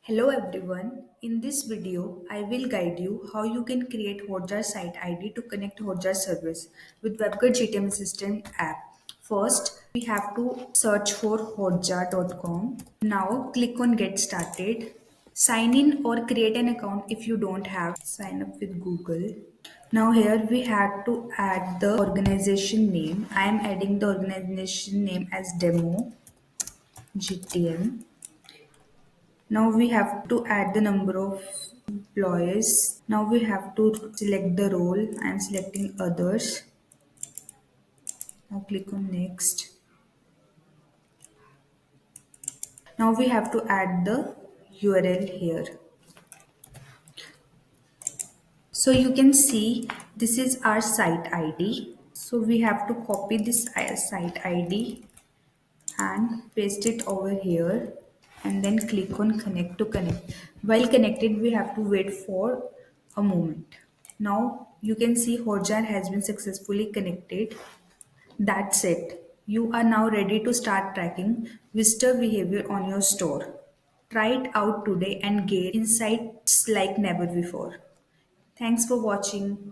Hello everyone. In this video, I will guide you how you can create Hotjar site ID to connect Hotjar service with Webgarh GTM Assistant app. First, we have to search for hotjar.com. Now, click on Get Started. Sign in or create an account if you don't have. Sign up with Google. Now here we had to add the organization name. I am adding the organization name as Demo GTM. Now we have to add the number of employees. Now we have to select the role. I am selecting others. Now click on next. Now we have to add the URL here. So you can see this is our site ID. So we have to copy this site ID and paste it over here and then click on connect to connect. While connected, we have to wait for a moment. Now you can see Hotjar has been successfully connected. That's it. You are now ready to start tracking visitor behavior on your store. Try it out today and gain insights like never before. Thanks for watching.